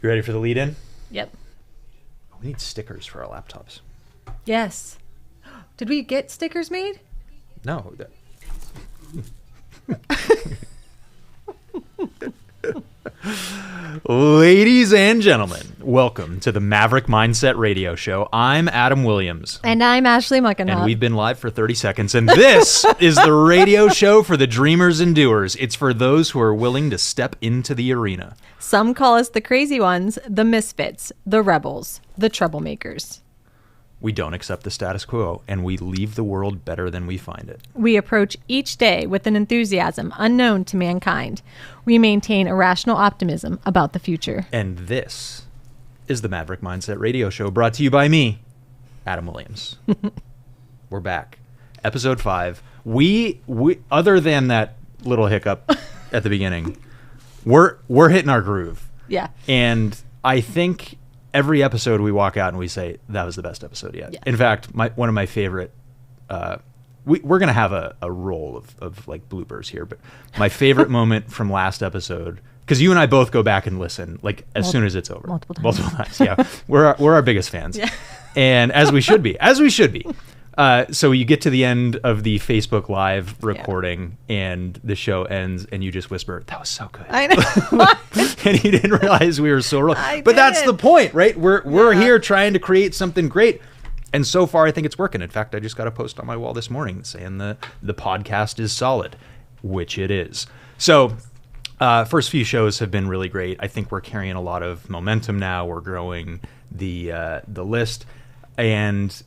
You ready for the lead in? Yep. We need stickers for our laptops. Yes. Did we get stickers made? No. Ladies and gentlemen, welcome to the Maverick Mindset Radio Show. I'm Adam Williams. And I'm Ashley Muckenhop. And we've been live for 30 seconds. And this is the radio show for the dreamers and doers. It's for those who are willing to step into the arena. Some call us the crazy ones, the misfits, the rebels, the troublemakers. We don't accept the status quo, and we leave the world better than we find it. We approach each day with an enthusiasm unknown to mankind. We maintain a rational optimism about the future. And this is the Maverick Mindset Radio Show, brought to you by me, Adam Williams. We're back. Episode 5. We other than that little hiccup at the beginning, we're hitting our groove. Yeah. And I think every episode we walk out and we say, that was the best episode yet. Yeah. In fact, one of my favorite, we're going to have a roll of like bloopers here, but my favorite moment from last episode, because you and I both go back and listen like as soon as it's over. Multiple times. Yeah. We're our biggest fans. Yeah. And as we should be. So you get to the end of the Facebook Live recording and the show ends and you just whisper, that was so good. I know. And you didn't realize we were so wrong. I But that's did. the point, right? We're here trying to create something great. And so far, I think it's working. In fact, I just got a post on my wall this morning saying the podcast is solid, which it is. So first few shows have been really great. I think we're carrying a lot of momentum now. We're growing the list. And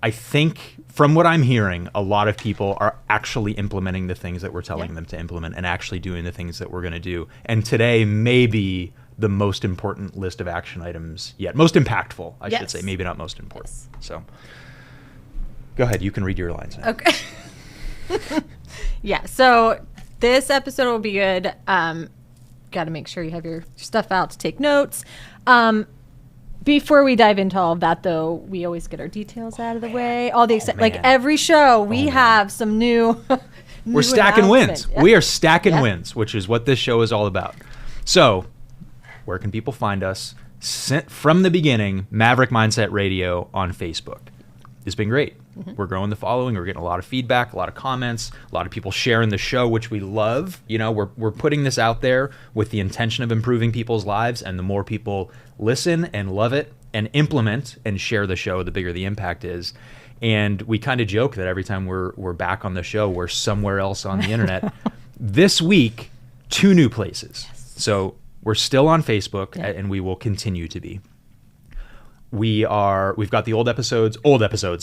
I think from what I'm hearing, a lot of people are actually implementing the things that we're telling them to implement and actually doing the things that we're going to do. And today may be the most important list of action items yet. Most impactful, I should say. Maybe not most important. Yes. So go ahead. You can read your lines now. Okay. Yeah. So this episode will be good. Got to make sure you have your stuff out to take notes. Before we dive into all of that, though, we always get our details out of the way. All the like every show, we have some new. We're stacking wins. Yep. We are stacking wins, which is what this show is all about. So, where can people find us? From the beginning, Maverick Mindset Radio on Facebook. It's been great. Mm-hmm. We're growing the following. We're getting a lot of feedback, a lot of comments, a lot of people sharing the show, which we love. You know, we're putting this out there with the intention of improving people's lives, and the more people listen and love it and implement and share the show, the bigger the impact is. And we kind of joke that every time we're back on the show, we're somewhere else on the internet. This week, 2 new places. Yes. So we're still on Facebook, and we will continue to be. We've got the old episodes,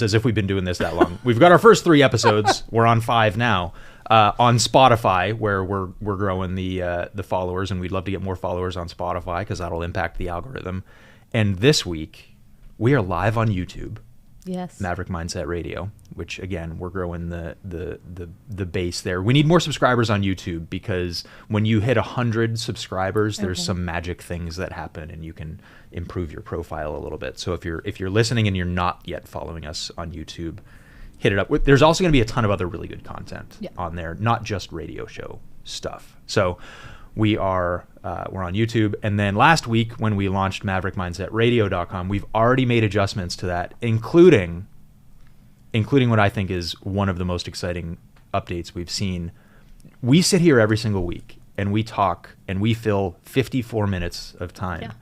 as if we've been doing this that long. We've got our first 3 episodes. We're on 5 now. On Spotify, where we're growing the followers, and we'd love to get more followers on Spotify because that'll impact the algorithm. And this week, we are live on YouTube. Yes. Maverick Mindset Radio, which again, we're growing the base there. We need more subscribers on YouTube because when you hit 100 subscribers, there's some magic things that happen and you can improve your profile a little bit. So if you're listening and you're not yet following us on YouTube, hit it up. There's also going to be a ton of other really good content on there, not just radio show stuff. So we're on YouTube. And then last week when we launched MaverickMindsetRadio.com, we've already made adjustments to that, including what I think is one of the most exciting updates we've seen. We sit here every single week and we talk and we fill 54 minutes of time. Yeah.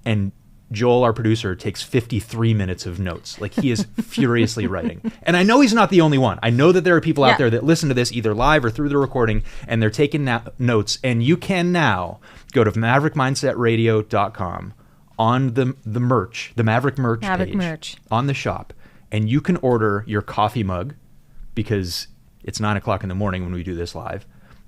And Joel, our producer, takes 53 minutes of notes. Like, he is furiously writing. And I know he's not the only one. I know that there are people out there that listen to this either live or through the recording, and they're taking notes. And you can now go to MaverickMindsetRadio.com on the merch, the Maverick merch page, on the shop, and you can order your coffee mug because it's 9 o'clock in the morning when we do this live,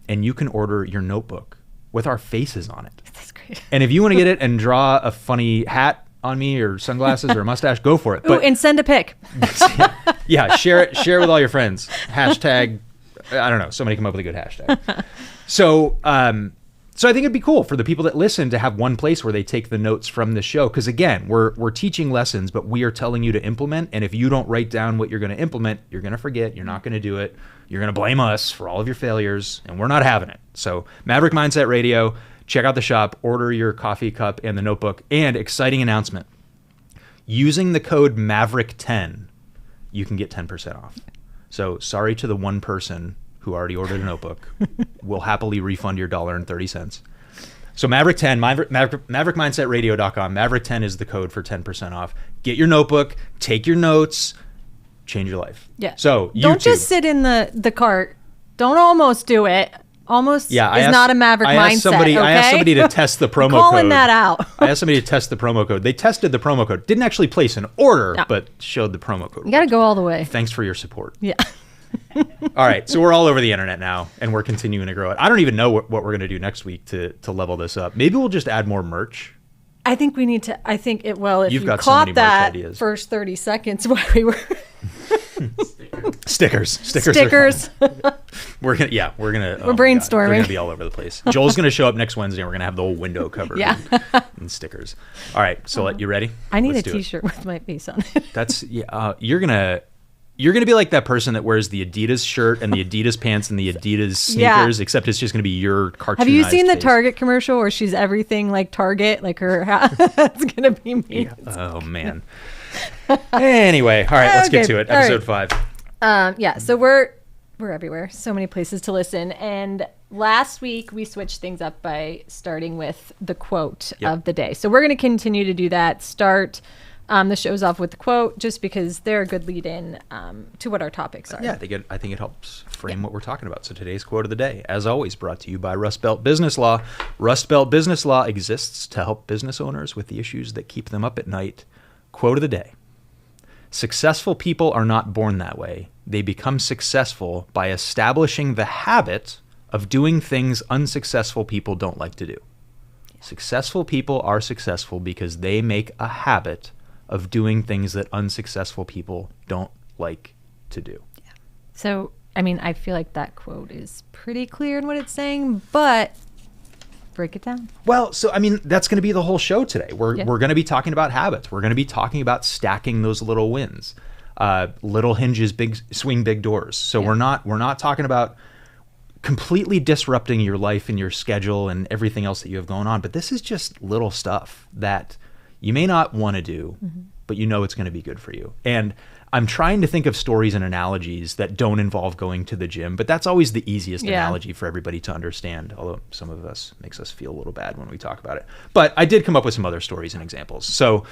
and you can order your notebook with our faces on it. That's great. And if you want to get it and draw a funny hat on me or sunglasses or a mustache, go for it. Ooh, and send a pic. Yeah, share it with all your friends. Hashtag, I don't know, somebody come up with a good hashtag. So I think it'd be cool for the people that listen to have one place where they take the notes from the show. Because again, we're teaching lessons, but we are telling you to implement. And if you don't write down what you're going to implement, you're going to forget. You're not going to do it. You're going to blame us for all of your failures, and we're not having it. So Maverick Mindset Radio, check out the shop, order your coffee cup and the notebook. And exciting announcement. Using the code Maverick10, you can get 10% off. So sorry to the one person who already ordered a notebook. We'll happily refund your $1.30. So Maverick10, MaverickMindsetRadio.com. Maverick10 is the code for 10% off. Get your notebook, take your notes, change your life. Yeah. So don't just sit in the cart. Don't almost do it. Almost is not a Maverick mindset. I asked somebody to test the promo code. Calling that out. I asked somebody to test the promo code. They tested the promo code. Didn't actually place an order, but showed the promo code. You got to go all the way. Thanks for your support. Yeah. All right. So we're all over the internet now, and we're continuing to grow it. I don't even know what we're going to do next week to level this up. Maybe we'll just add more merch. I think we need to. I think if You've got so caught many merch that ideas. first 30 seconds while we were Stickers. We're brainstorming. We're gonna be all over the place. Joel's gonna show up next Wednesday, and we're gonna have the whole window covered in stickers. All right, so you ready? I need Let's a T-shirt with my face on it. That's you're gonna be like that person that wears the Adidas shirt and the Adidas pants and the Adidas sneakers, except it's just gonna be your cartoonized Have you seen the face. Target commercial where she's everything like Target, like her? It's gonna be me. Yeah. Oh man. Anyway, all right, let's get to it. Episode 5. So we're everywhere. So many places to listen. And last week we switched things up by starting with the quote of the day. So we're going to continue to do that. Start the shows off with the quote, just because they're a good lead-in to what our topics are. Yeah, I think it helps frame what we're talking about. So today's quote of the day, as always, brought to you by Rust Belt Business Law. Rust Belt Business Law exists to help business owners with the issues that keep them up at night. Quote of the day. Successful people are not born that way. They become successful by establishing the habit of doing things unsuccessful people don't like to do. Successful people are successful because they make a habit of doing things that unsuccessful people don't like to do. Yeah. So, I mean, I feel like that quote is pretty clear in what it's saying, but break it down. Well, so I mean, that's going to be the whole show today. We're going to be talking about habits. We're going to be talking about stacking those little wins, little hinges, big doors. So we're not talking about completely disrupting your life and your schedule and everything else that you have going on. But this is just little stuff that you may not want to do, but you know it's going to be good for you. And I'm trying to think of stories and analogies that don't involve going to the gym, but that's always the easiest analogy for everybody to understand, although some of us makes us feel a little bad when we talk about it. But I did come up with some other stories and examples. So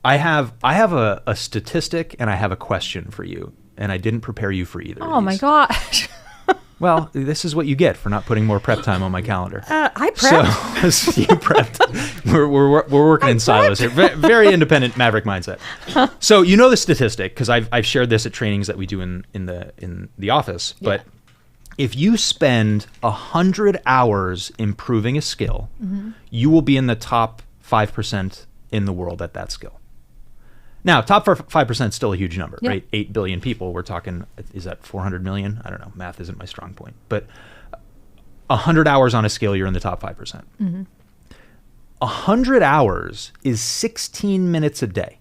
I have a statistic and I have a question for you, and I didn't prepare you for either. Oh my gosh. Well, this is what you get for not putting more prep time on my calendar. I prepped. So you prepped. We're working in silos here. Very independent Maverick mindset. So you know the statistic because I've shared this at trainings that we do in the office. Yeah. But if you spend 100 hours improving a skill, you will be in the top 5% in the world at that skill. Now, top 5% is still a huge number, right? 8 billion people. We're talking, is that 400 million? I don't know. Math isn't my strong point. But 100 hours on a scale, you're in the top 5%. 100 hours is 16 minutes a day.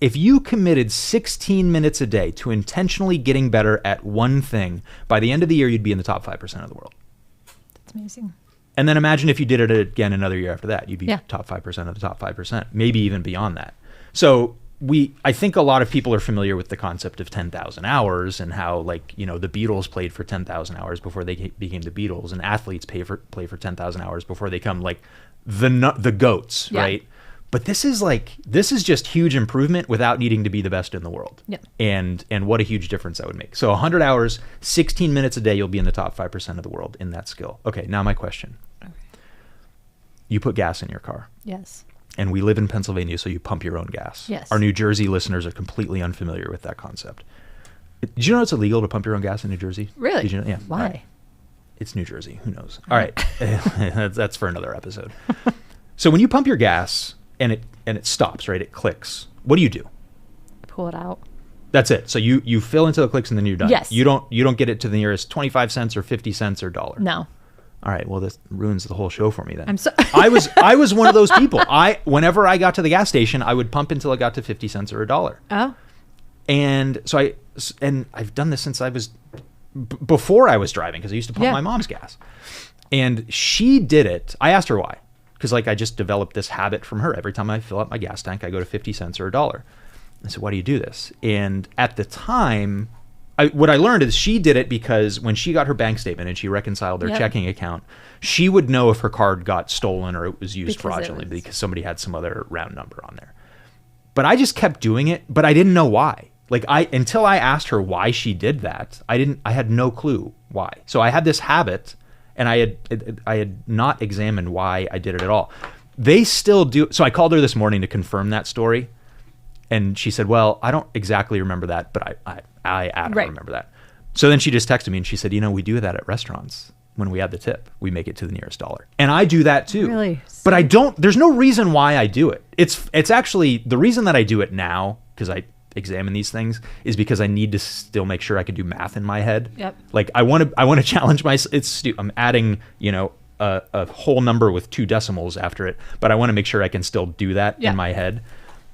If you committed 16 minutes a day to intentionally getting better at one thing, by the end of the year, you'd be in the top 5% of the world. That's amazing. And then imagine if you did it again another year after that. You'd be top 5% of the top 5%, maybe even beyond that. So I think a lot of people are familiar with the concept of 10,000 hours and how, like, you know, the Beatles played for 10,000 hours before they became the Beatles, and athletes play for 10,000 hours before they become like the GOATs, right? But this is just huge improvement without needing to be the best in the world. Yeah. And what a huge difference that would make. So 100 hours, 16 minutes a day, you'll be in the top 5% of the world in that skill. Okay, now my question. Okay. You put gas in your car. Yes. And we live in Pennsylvania, so you pump your own gas. Yes. Our New Jersey listeners are completely unfamiliar with that concept. Did you know it's illegal to pump your own gas in New Jersey? Really? Did you know? Yeah. Why? Right. It's New Jersey. Who knows? All right. That's for another episode. So when you pump your gas and it stops, right? It clicks. What do? Pull it out. That's it. So you fill until it clicks and then you're done. Yes. You don't get it to the nearest 25 cents or 50 cents or dollar. No. All right, well, this ruins the whole show for me then. I'm so I was one of those people. Whenever I got to the gas station, I would pump until I got to 50 cents or a dollar. Oh. And so I've done this since I was before I was driving, because I used to pump my mom's gas. And she did it. I asked her why. Because like I just developed this habit from her. Every time I fill up my gas tank, I go to 50 cents or $1. I said, why do you do this? And at the time, what I learned is she did it because when she got her bank statement and she reconciled their checking account, she would know if her card got stolen or it was used fraudulently because somebody had some other round number on there. But I just kept doing it, but I didn't know why. Like until I asked her why she did that, I had no clue why. So I had this habit. And I had not examined why I did it at all. They still do. So I called her this morning to confirm that story. And she said, well, I don't exactly remember that, but I don't remember that. So then she just texted me and she said, we do that at restaurants. When we add the tip, we make it to the nearest dollar. And I do that too. Really? But there's no reason why I do it. It's actually the reason that I do it now, because I examine these things, is because I need to still make sure I can do math in my head. Yep. Like I want to challenge myself. I'm adding, a whole number with 2 decimals after it, but I want to make sure I can still do that in my head.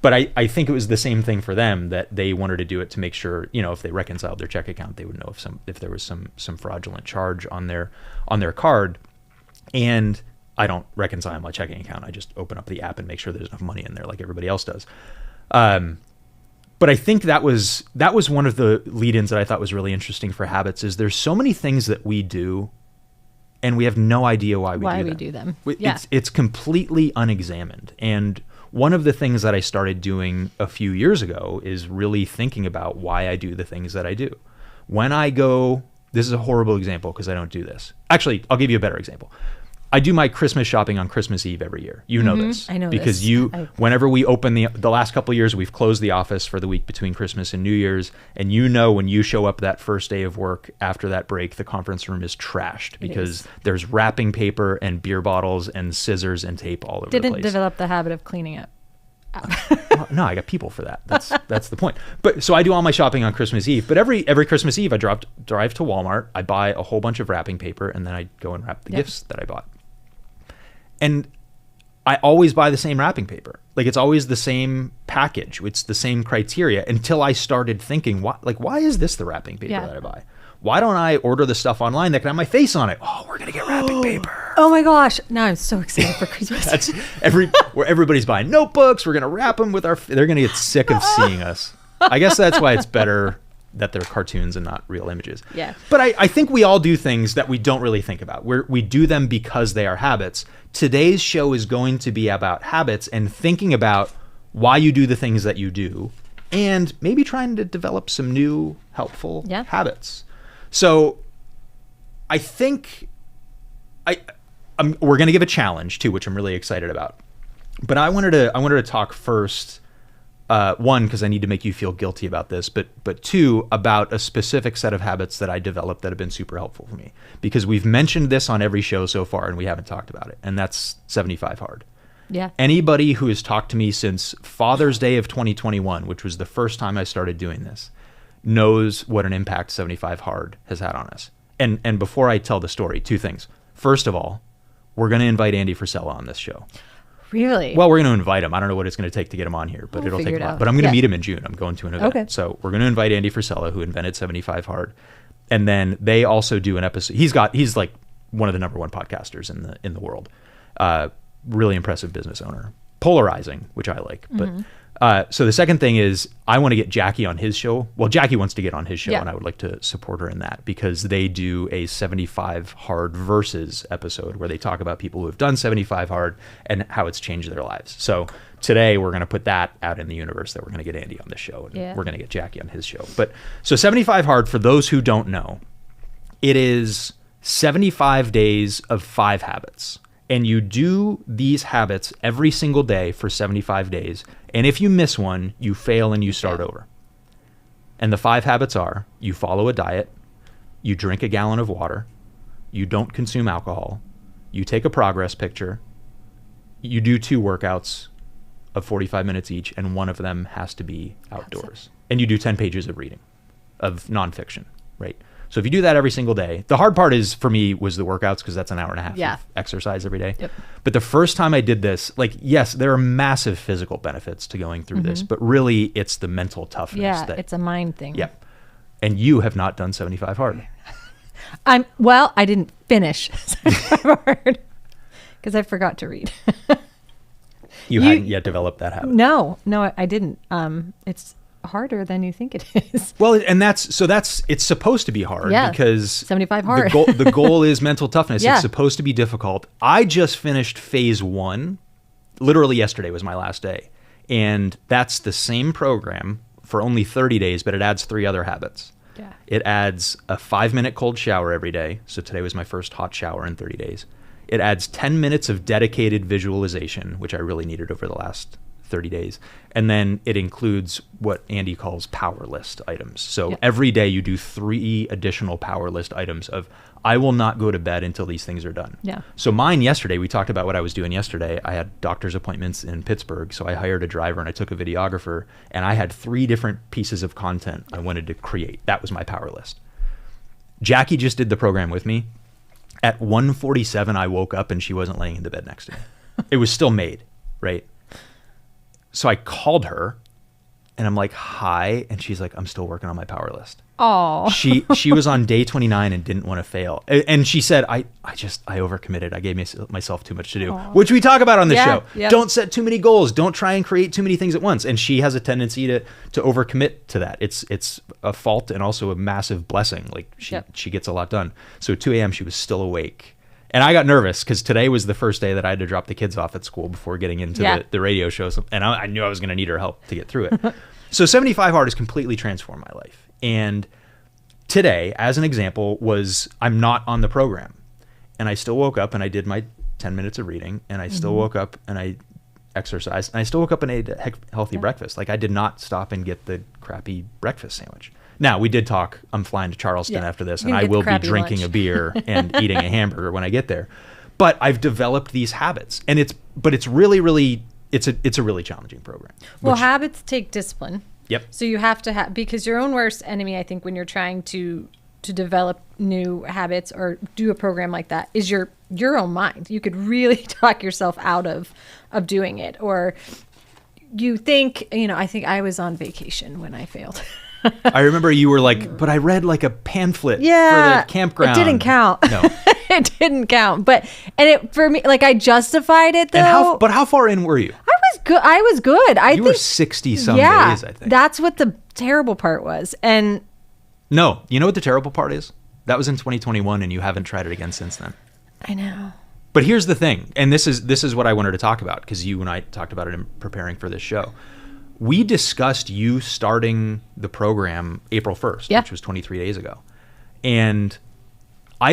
But I think it was the same thing for them, that they wanted to do it to make sure, if they reconciled their check account, they would know if there was some fraudulent charge on their card. And I don't reconcile my checking account. I just open up the app and make sure there's enough money in there like everybody else does. But I think that was one of the lead-ins that I thought was really interesting for habits, is there's so many things that we do and we have no idea why we do them. It's completely unexamined. And one of the things that I started doing a few years ago is really thinking about why I do the things that I do. When I go, this is a horrible example because I don't do this. Actually, I'll give you a better example. I do my Christmas shopping on Christmas Eve every year. You know this. I know because this. Whenever we open the last couple of years, we've closed the office for the week between Christmas and New Year's. And when you show up that first day of work after that break, the conference room is trashed because there's wrapping paper and beer bottles and scissors and tape all over the place. Didn't develop the habit of cleaning up. Well, no, I got people for that. That's the point. But so I do all my shopping on Christmas Eve. But every Christmas Eve, I drive to Walmart. I buy a whole bunch of wrapping paper, and then I go and wrap the gifts that I bought. And I always buy the same wrapping paper. Like it's always the same package. It's the same criteria until I started thinking, why is this the wrapping paper that I buy? Why don't I order the stuff online that can have my face on it? Oh, we're going to get wrapping paper. Oh my gosh. Now I'm so excited for Christmas. That's where everybody's buying notebooks. We're going to wrap them with they're going to get sick of seeing us. I guess that's why it's better that they're cartoons and not real images. Yeah. But I think we all do things that we don't really think about. We do them because they are habits. Today's show is going to be about habits and thinking about why you do the things that you do and maybe trying to develop some new helpful habits. So I think we're going to give a challenge too, which I'm really excited about. But I wanted to talk first, one, because I need to make you feel guilty about this, but two, about a specific set of habits that I developed that have been super helpful for me. Because we've mentioned this on every show so far and we haven't talked about it, and that's 75 Hard. Yeah. Anybody who has talked to me since Father's Day of 2021, which was the first time I started doing this, knows what an impact 75 Hard has had on us. And before I tell the story, two things. First of all, we're going to invite Andy Frisella on this show. Really? Well, we're going to invite him. I don't know what it's going to take to get him on here, but it'll take a lot. But I'm going to meet him in June. I'm going to an event. Okay. So we're going to invite Andy Frisella, who invented 75 Hard. And then they also do an episode. He's like one of the number one podcasters in the world. Really impressive business owner. Polarizing, which I like. Mm-hmm. But so the second thing is I want to get Jackie on his show. Well, Jackie wants to get on his show, and I would like to support her in that because they do a 75 Hard versus episode where they talk about people who have done 75 Hard and how it's changed their lives. So today we're going to put that out in the universe that we're going to get Andy on this show, and we're going to get Jackie on his show. But so 75 Hard, for those who don't know, it is 75 days of 5 habits. And you do these habits every single day for 75 days. And if you miss one, you fail and you start over. And the 5 habits are: you follow a diet, you drink a gallon of water, you don't consume alcohol, you take a progress picture, you do 2 workouts of 45 minutes each, and one of them has to be outdoors. And you do 10 pages of reading, of nonfiction, right? So if you do that every single day, the hard part for me was the workouts, because that's an hour and a half of exercise every day. Yep. But the first time I did this, yes, there are massive physical benefits to going through this, but really it's the mental toughness. Yeah, it's a mind thing. Yeah. And you have not done 75 Hard. I didn't finish 75 hard because I forgot to read. You hadn't yet developed that habit. No, I didn't. It's harder than you think it is. Well, and it's supposed to be hard because 75 hard. The goal is mental toughness. Yeah. It's supposed to be difficult. I just finished phase 1. Literally yesterday was my last day. And that's the same program for only 30 days, but it adds 3 other habits. Yeah. It adds a 5-minute cold shower every day. So today was my first hot shower in 30 days. It adds 10 minutes of dedicated visualization, which I really needed over the last 30 days. And then it includes what Andy calls power list items. So every day you do 3 additional power list items of, I will not go to bed until these things are done. Yeah. So mine yesterday, we talked about what I was doing yesterday. I had doctor's appointments in Pittsburgh. So I hired a driver and I took a videographer, and I had 3 different pieces of content I wanted to create. That was my power list. Jackie just did the program with me. At 1:47, I woke up and she wasn't laying in the bed next to me. It was still made, right? So I called her and I'm like, hi. And she's like, I'm still working on my power list. Oh, She was on day 29 and didn't want to fail. And she said, I overcommitted. I gave myself too much to do, which we talk about on the show. Yep. Don't set too many goals. Don't try and create too many things at once. And she has a tendency to overcommit to that. It's a fault and also a massive blessing. Like she gets a lot done. So at 2 a.m. she was still awake. And I got nervous because today was the first day that I had to drop the kids off at school before getting into the radio show. And I knew I was going to need her help to get through it. So 75 Hard has completely transformed my life. And today, as an example, I'm not on the program. And I still woke up and I did my 10 minutes of reading. And I still woke up and I exercised. And I still woke up and ate a healthy breakfast. Like I did not stop and get the crappy breakfast sandwich. Now, we did talk, I'm flying to Charleston after this, and I will be drinking a beer and eating a hamburger when I get there. But I've developed these habits, and it's really, really, it's a really challenging program. Well, habits take discipline. Yep. So you have to have, because your own worst enemy, I think, when you're trying to develop new habits or do a program like that, is your own mind. You could really talk yourself out of doing it, or you think, I think I was on vacation when I failed. I remember you were like, but I read like a pamphlet for the campground. It didn't count. No. It didn't count. And it, for me, like I justified it though. And how far in were you? I was good. You were 60 some days, I think. That's what the terrible part was. And no, you know what the terrible part is? That was in 2021 and you haven't tried it again since then. I know. But here's the thing, and this is what I wanted to talk about because you and I talked about it in preparing for this show. We discussed you starting the program April 1st, which was 23 days ago. And I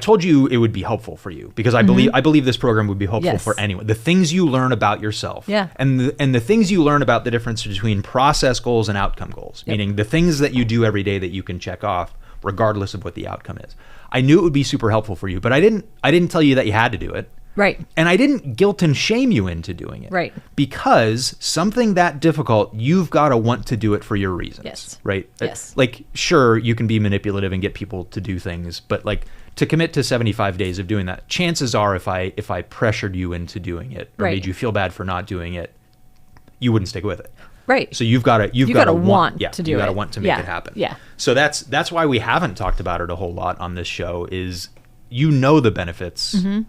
told you it would be helpful for you because I believe this program would be helpful for anyone. The things you learn about yourself and the things you learn about the difference between process goals and outcome goals, meaning the things that you do every day that you can check off regardless of what the outcome is. I knew it would be super helpful for you, but I didn't tell you that you had to do it. Right. And I didn't guilt and shame you into doing it. Right. Because something that difficult, you've got to want to do it for your reasons. Yes. Right? Yes. Like, sure, you can be manipulative and get people to do things, but like to commit to 75 days of doing that, chances are if I pressured you into doing it or made you feel bad for not doing it, you wouldn't stick with it. Right. So you've got to want to do it. You got to want to make it happen. Yeah. So that's why we haven't talked about it a whole lot on this show is the benefits. Mm-hmm.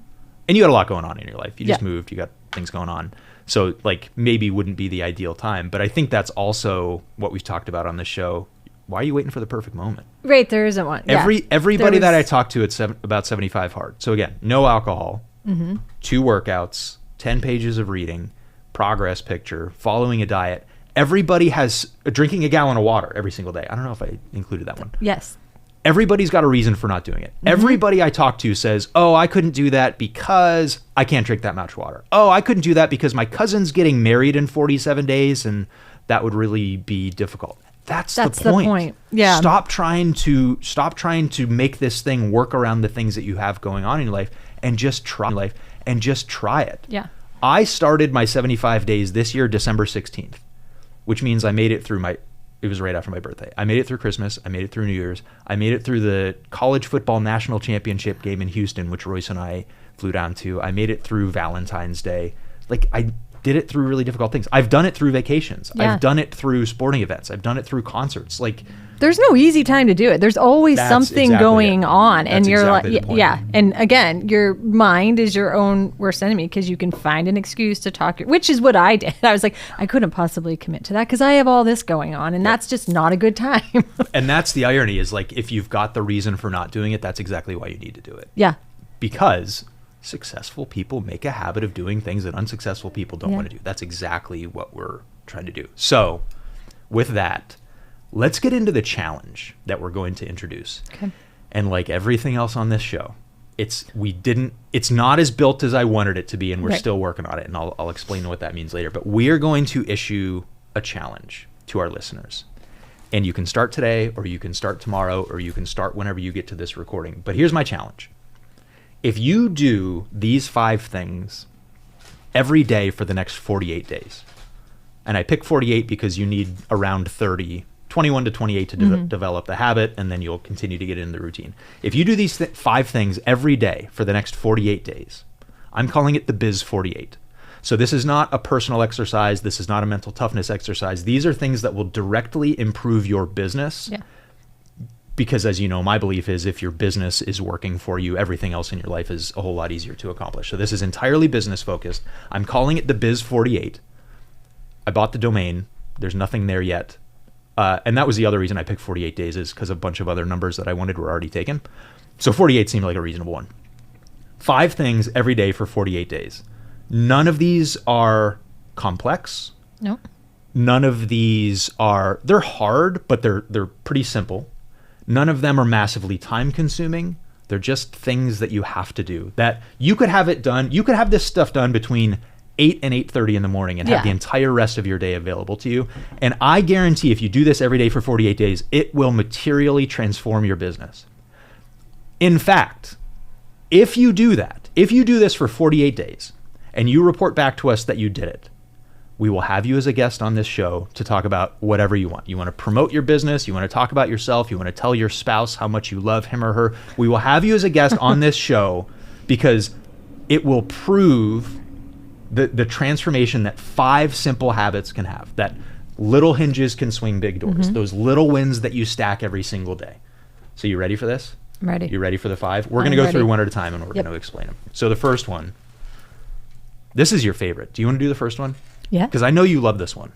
And you got a lot going on in your life. You just moved. You got things going on. So like maybe wouldn't be the ideal time. But I think that's also what we've talked about on this show. Why are you waiting for the perfect moment? Right. There isn't one. Everybody that I talked to at about 75 Hard. So again, no alcohol, 2 workouts, 10 pages of reading, progress picture, following a diet. Everybody has drinking a gallon of water every single day. I don't know if I included that one. Yes. Everybody's got a reason for not doing it. Mm-hmm. Everybody I talk to says, oh, I couldn't do that because I can't drink that much water. Oh, I couldn't do that because my cousin's getting married in 47 days and that would really be difficult. That's the point. Yeah. Stop trying to make this thing work around the things that you have going on in your life and just try it. Yeah. I started my 75 days this year, December 16th, which means I made it through it was right after my birthday. I made it through Christmas. I made it through New Year's. I made it through the college football national championship game in Houston, which Royce and I flew down to. I made it through Valentine's Day. Like did it through really difficult things. I've done it through vacations. Yeah. I've done it through sporting events. I've done it through concerts. Like, there's no easy time to do it. There's always That's something exactly going it. on, and That's you're exactly the like, point. yeah. And again, your mind is your own worst enemy because you can find an excuse to talk, which is what I did. I was like, I couldn't possibly commit to that because I have all this going on, and that's just not a good time. and that's the irony is like, if you've got the reason for not doing it, that's exactly why you need to do it. Yeah. Because successful people make a habit of doing things that unsuccessful people don't Yeah. want to do. That's exactly what we're trying to do. So with that, let's get into the challenge that we're going to introduce. Okay. And like everything else on this show, it's not as built as I wanted it to be, and we're Right. still working on it, and I'll explain what that means later. But we are going to issue a challenge to our listeners. And you can start today, or you can start tomorrow, or you can start whenever you get to this recording. But here's my challenge. If you do these 5 things every day for the next 48 days, and I pick 48 because you need around 30, 21 to 28 to develop the habit, and then you'll continue to get in the routine. If you do these 5 things every day for the next 48 days, I'm calling it the Biz 48. So this is not a personal exercise. This is not a mental toughness exercise. These are things that will directly improve your business. Yeah. Because as you know, my belief is if your business is working for you, everything else in your life is a whole lot easier to accomplish. So this is entirely business focused. I'm calling it the Biz 48. I bought the domain. There's nothing there yet. And that was the other reason I picked 48 days, is because a bunch of other numbers that I wanted were already taken. So 48 seemed like a reasonable one. 5 things every day for 48 days. None of these are complex. No. None of these they're hard, but they're pretty simple. None of them are massively time consuming. They're just things that you have to do, that you could have it done. You could have this stuff done between 8 and 8:30 in the morning and have Yeah. the entire rest of your day available to you. And I guarantee if you do this every day for 48 days, it will materially transform your business. In fact, if you do this for 48 days and you report back to us that you did it, we will have you as a guest on this show to talk about whatever you want. You want to promote your business, you want to talk about yourself, you want to tell your spouse how much you love him or her. We will have you as a guest on this show because it will prove the transformation that 5 simple habits can have, that little hinges can swing big doors, those little wins that you stack every single day. So you ready for this? I'm ready. You ready for the 5? We're going to I'm go through ready. one at a time, and we're going to explain them. So the first one, this is your favorite. Do you want to do the first one? Yeah. Because I know you love this one.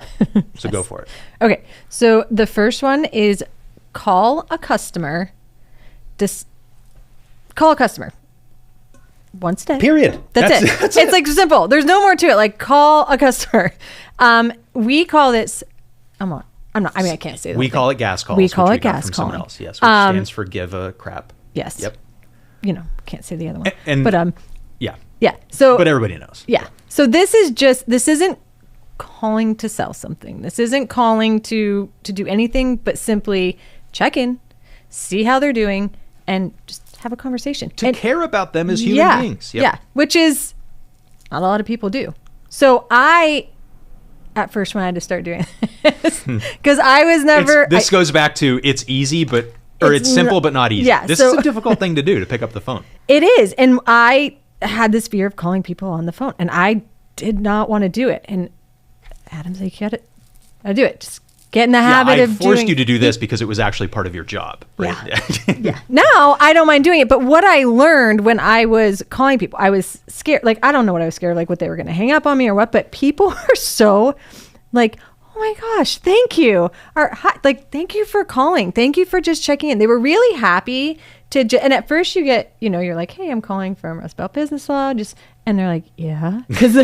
So go for it. Okay. So the first one is call a customer. Call a customer once a day. Period. That's it. It's like simple. There's no more to it. Like call a customer. We call this. I'm not. I mean, I can't say that. We call it gas calls. We call which it got gas from someone calling. else. Yes, which stands for give a crap. Yes. Yep. You know, can't say the other one. And but yeah. yeah. So But everybody knows. yeah. So this isn't calling to sell something. This isn't calling to do anything but simply check in, see how they're doing, and just have a conversation. To care about them as human yeah, beings. Yep. Yeah, which is not a lot of people do. So I, at first, when I had to start doing this, because I was never. This goes back to it's easy, it's simple but not easy. Yeah, This so- is a difficult thing to do, to pick up the phone. It is. And I had this fear of calling people on the phone, and I did not want to do it. And Adam's like, you gotta do it. Just get in the habit I of forced doing you to do this because it was actually part of your job. Right? Yeah. Now I don't mind doing it. But what I learned when I was calling people, I was scared. Like, I don't know what I was scared, like what they were going to hang up on me or what, but people are so like, oh my gosh, thank you. Or hi, like, thank you for calling. Thank you for just checking in. They were really happy to, and at first you get, you're like, hey, I'm calling from Rust Belt Business Law. And they're like, yeah, because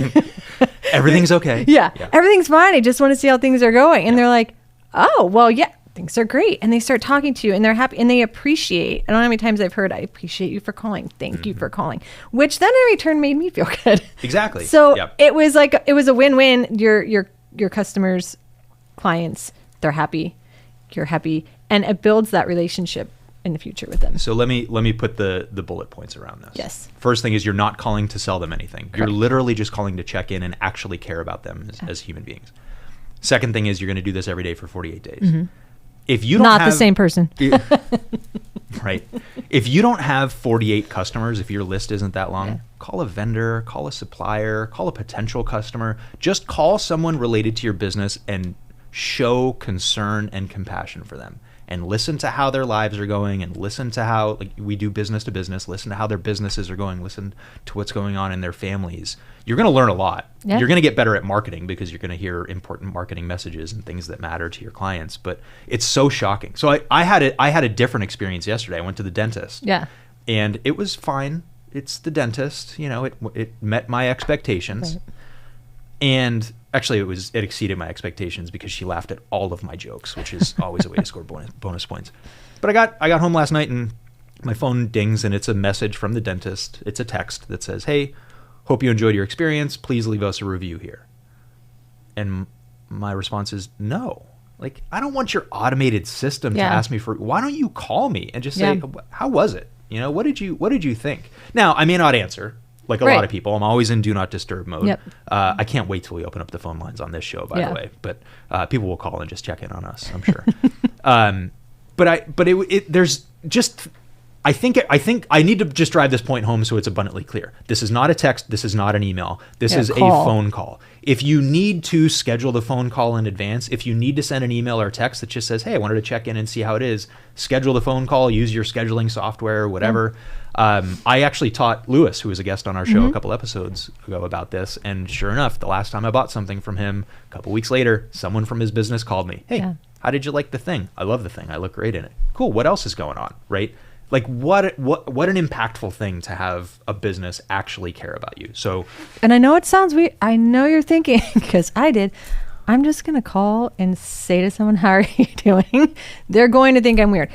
Everything's okay. yeah, everything's fine. I just want to see how things are going. And they're like, oh, well, yeah, things are great. And they start talking to you and they're happy and they appreciate. I don't know how many times I've heard, I appreciate you for calling. Thank you for calling, which then in return made me feel good. Exactly. So Yep. it was a win-win. Your customers, clients, they're happy. You're happy. And it builds that relationship in the future with them. So let me put the bullet points around this. Yes. First thing is you're not calling to sell them anything. Correct. You're literally just calling to check in and actually care about them as human beings. Second thing is you're going to do this every day for 48 days. If you don't Not have, the same person. right? If you don't have 48 customers, if your list isn't that long, Yeah. call a vendor, call a supplier, call a potential customer. Just call someone related to your business and show concern and compassion for them. And listen to how their lives are going, and listen to how, like, we do business to business, listen to how their businesses are going, listen to what's going on in their families. You're going to learn a lot. Yeah. You're going to get better at marketing because you're going to hear important marketing messages and things that matter to your clients. But it's so shocking. So I had a different experience yesterday. I went to the dentist. Yeah. And it was fine. It's the dentist. You know, it met my expectations. Right. And actually, it exceeded my expectations because she laughed at all of my jokes, which is always a way to score bonus points. But I got home last night and my phone dings and it's a message from the dentist. It's a text that says, "Hey, hope you enjoyed your experience. Please leave us a review here." And my response is no. Like, I don't want your automated system to ask me for. Why don't you call me and just say, "How was it? You know, what did you think?" Now, I may not answer. Like a lot of people, I'm always in do not disturb mode. Yep. I can't wait till we open up the phone lines on this show, by the way. But people will call and just check in on us, I'm sure. There's just, I think I need to just drive this point home so it's abundantly clear. This is not a text. This is not an email. This is a phone call. If you need to schedule the phone call in advance, if you need to send an email or a text that just says, "Hey, I wanted to check in and see how it is," schedule the phone call, use your scheduling software, whatever. I actually taught Lewis, who was a guest on our show a couple episodes ago, about this. And sure enough, the last time I bought something from him, a couple weeks later, someone from his business called me. "Hey, how did you like the thing? I love the thing. I look great in it." Cool. What else is going on? Right? Like, what an impactful thing to have a business actually care about you. So, and I know it sounds weird. I know you're thinking, because I did, I'm just going to call and say to someone, "How are you doing?" They're going to think I'm weird.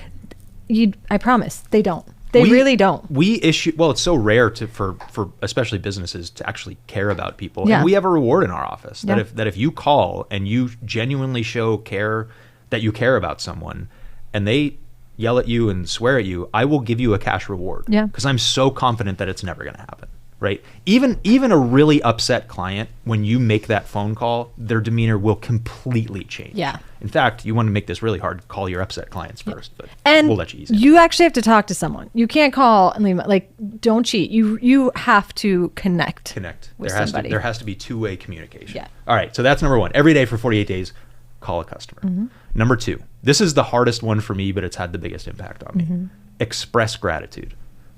I promise they don't. They really don't. It's so rare for especially businesses to actually care about people. Yeah. And we have a reward in our office that if you call and you genuinely show care, that you care about someone, and they yell at you and swear at you, I will give you a cash reward. Yeah. Because I'm so confident that it's never going to happen. Right? Even a really upset client, when you make that phone call, their demeanor will completely change. Yeah. In fact, you want to make this really hard, call your upset clients first, but and we'll let you ease it. You actually have to talk to someone. You can't call and leave, like, don't cheat. You have to connect with somebody. There has to be two-way communication. Yeah. All right, so that's number one. Every day for 48 days, call a customer. Number two, this is the hardest one for me, but it's had the biggest impact on me. Express gratitude.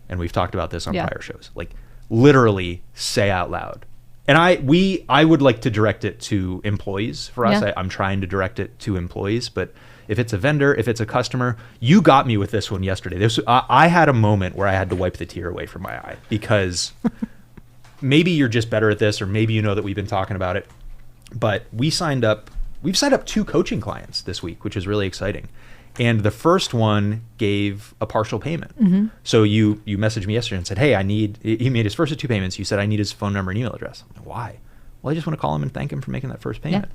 And we've talked about this on prior shows. Like, literally say out loud. And I would like to direct it to employees for us. I'm trying to direct it to employees, but if it's a vendor, if it's a customer, you got me with this one yesterday. I had a moment where I had to wipe the tear away from my eye, because maybe you're just better at this, or maybe you know that we've been talking about it, but we've signed up 2 coaching clients this week, which is really exciting. And the first one gave a partial payment. So you messaged me yesterday and said, "Hey, he made his first of 2 payments. You said I need his phone number and email address." I'm like, "Why?" "Well, I just want to call him and thank him for making that first payment."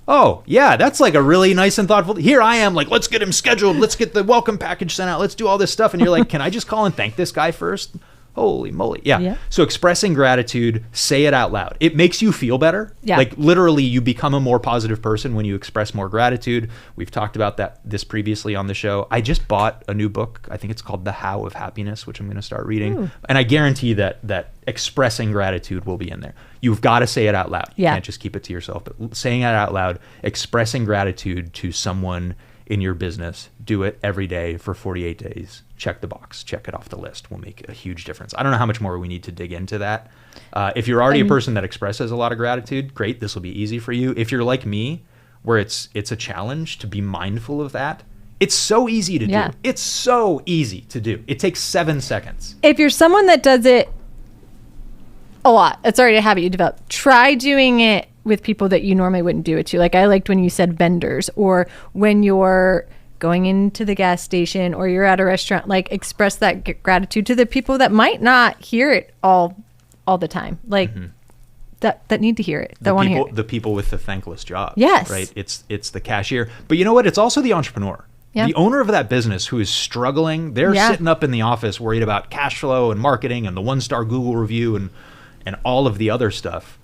Oh, yeah, that's like a really nice and thoughtful. Here I am, like, let's get him scheduled. Let's get the welcome package sent out. Let's do all this stuff. And you're like, "Can I just call and thank this guy first?" Holy moly. Yeah. So expressing gratitude, say it out loud. It makes you feel better. Yeah. Like, literally, you become a more positive person when you express more gratitude. We've talked about this previously on the show. I just bought a new book. I think it's called The How of Happiness, which I'm going to start reading. Ooh. And I guarantee that expressing gratitude will be in there. You've got to say it out loud. You can't just keep it to yourself. But saying it out loud, expressing gratitude to someone in your business, do it every day for 48 days. Check the box, check it off the list, will make a huge difference. I don't know how much more we need to dig into that. If you're already a person that expresses a lot of gratitude, great, this will be easy for you. If you're like me, where it's a challenge to be mindful of that, it's so easy to do. It's so easy to do. It takes 7 seconds. If you're someone that does it a lot, it's already a habit you develop. Try doing it with people that you normally wouldn't do it to. Like, I liked when you said vendors, or when you're going into the gas station or you're at a restaurant, like, express that gratitude to the people that might not hear it all the time. Like, that need to hear it, that want to hear it. The people with the thankless job. Yes. Right? It's the cashier. But you know what? It's also the entrepreneur. Yeah. The owner of that business who is struggling. They're sitting up in the office worried about cash flow and marketing and the 1-star Google review and all of the other stuff.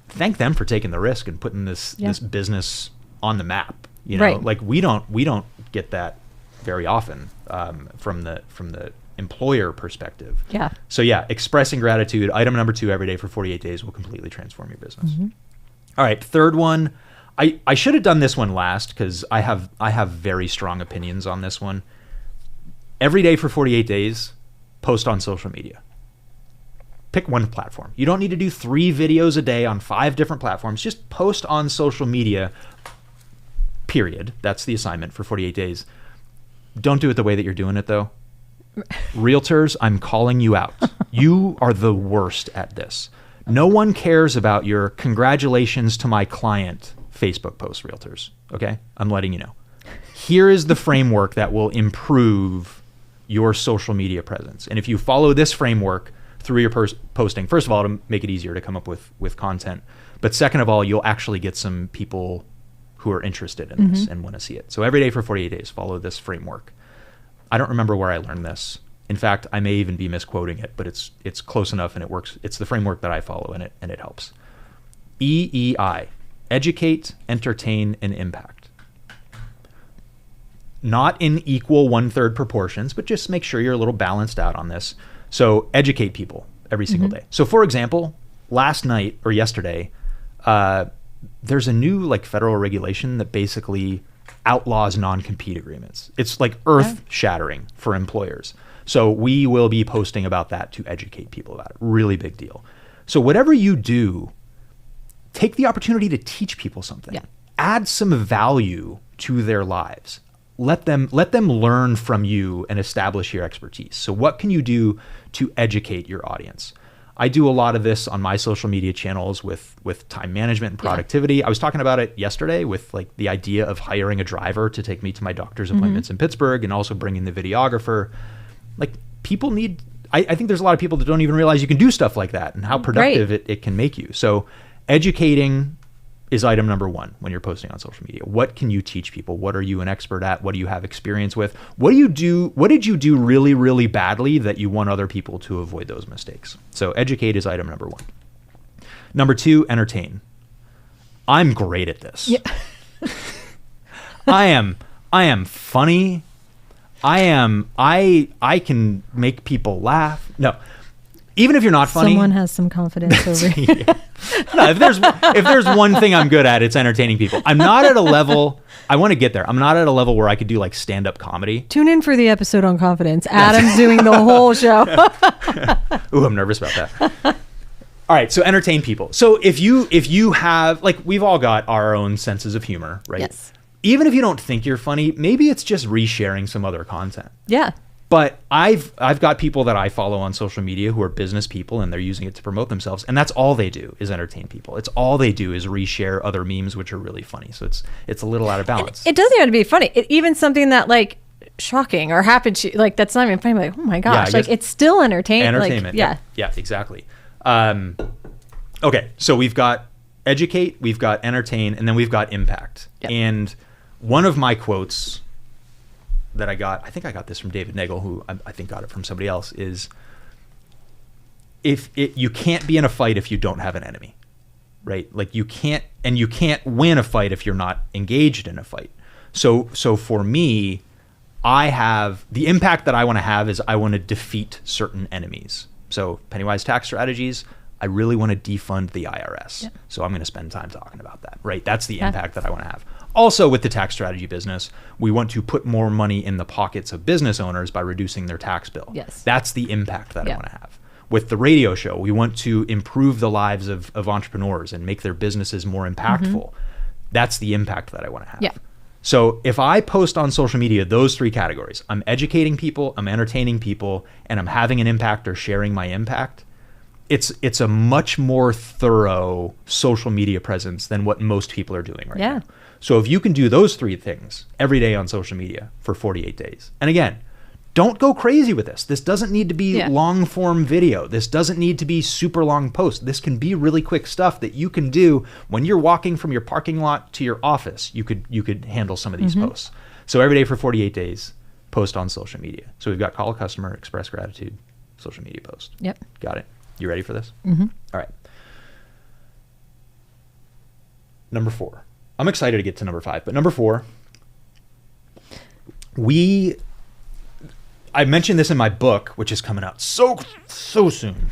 Thank them for taking the risk and putting this business on the map. You know, like, we don't get that very often from the employer perspective. Yeah. So yeah, expressing gratitude, item number 2 every day for 48 days will completely transform your business. All right, third one. I should have done this one last because I have very strong opinions on this one. Every day for 48 days, post on social media. Pick one platform. You don't need to do 3 videos a day on 5 different platforms. Just post on social media, period. That's the assignment for 48 days. Don't do it the way that you're doing it, though. Realtors, I'm calling you out. You are the worst at this. No one cares about your congratulations to my client Facebook post, realtors. Okay? I'm letting you know. Here is the framework that will improve your social media presence. And if you follow this framework through your posting, first of all, it'll make it easier to come up with content. But second of all, you'll actually get some people who are interested in this and want to see it. So every day for 48 days, follow this framework. I don't remember where I learned this. In fact, I may even be misquoting it, but it's close enough and it works. It's the framework that I follow and it helps. EEI, educate, entertain, and impact. Not in equal 1/3 proportions, but just make sure you're a little balanced out on this. So educate people every single day. So for example, last night or yesterday, there's a new federal regulation that basically outlaws non-compete agreements. It's like earth-shattering for employers. So we will be posting about that to educate people about it. Really big deal. So whatever you do, take the opportunity to teach people something. Yeah. Add some value to their lives. Let them learn from you and establish your expertise. So what can you do to educate your audience? I do a lot of this on my social media channels with time management and productivity. I was talking about it yesterday with the idea of hiring a driver to take me to my doctor's appointments in Pittsburgh and also bringing the videographer. People need, I think there's a lot of people that don't even realize you can do stuff like that and how productive it can make you. So educating is item number 1 when you're posting on social media. What can you teach people? What are you an expert at? What do you have experience with? What did you do really, really badly that you want other people to avoid those mistakes? So educate is item number 1. Number 2, entertain. I'm great at this. Yeah. I am funny. I can make people laugh. No. Even if you're not funny. Someone has some confidence over here. No, if there's one thing I'm good at, it's entertaining people. I'm not at a level, I want to get there. I'm not at a level where I could do stand-up comedy. Tune in for the episode on confidence. Adam's doing the whole show. Ooh, I'm nervous about that. All right, so entertain people. So if you have, we've all got our own senses of humor, right? Yes. Even if you don't think you're funny, maybe it's just resharing some other content. Yeah. But I've got people that I follow on social media who are business people and they're using it to promote themselves. And that's all they do is entertain people. It's all they do is reshare other memes, which are really funny. So it's a little out of balance. It doesn't have to be funny. Even something that shocking or happened to that's not even funny. Oh my gosh. It's still entertaining. Entertainment. Yeah, exactly. Okay. So we've got educate, we've got entertain, and then we've got impact. Yep. And one of my quotes that I think I got this from David Nagel, who I think got it from somebody else, is you can't be in a fight if you don't have an enemy, right? You can't win a fight if you're not engaged in a fight. So for me, I have the impact that I want to have is I want to defeat certain enemies. So Pennywise tax strategies, I really want to defund the IRS. Yeah. So I'm going to spend time talking about that, right? That's the impact that I want to have. Also, with the tax strategy business, we want to put more money in the pockets of business owners by reducing their tax bill. Yes. That's the impact that I want to have. With the radio show, we want to improve the lives of entrepreneurs and make their businesses more impactful. That's the impact that I want to have. Yeah. So if I post on social media those 3 categories, I'm educating people, I'm entertaining people, and I'm having an impact or sharing my impact, it's a much more thorough social media presence than what most people are doing right now. So if you can do those 3 things every day on social media for 48 days, and again, don't go crazy with this. This doesn't need to be long form video. This doesn't need to be super long posts. This can be really quick stuff that you can do when you're walking from your parking lot to your office. You could handle some of these posts. So every day for 48 days, post on social media. So we've got call a customer, express gratitude, social media post. Yep. Got it. You ready for this? All right. Number 4. I'm excited to get to number 5, but number 4, I mentioned this in my book, which is coming out so soon.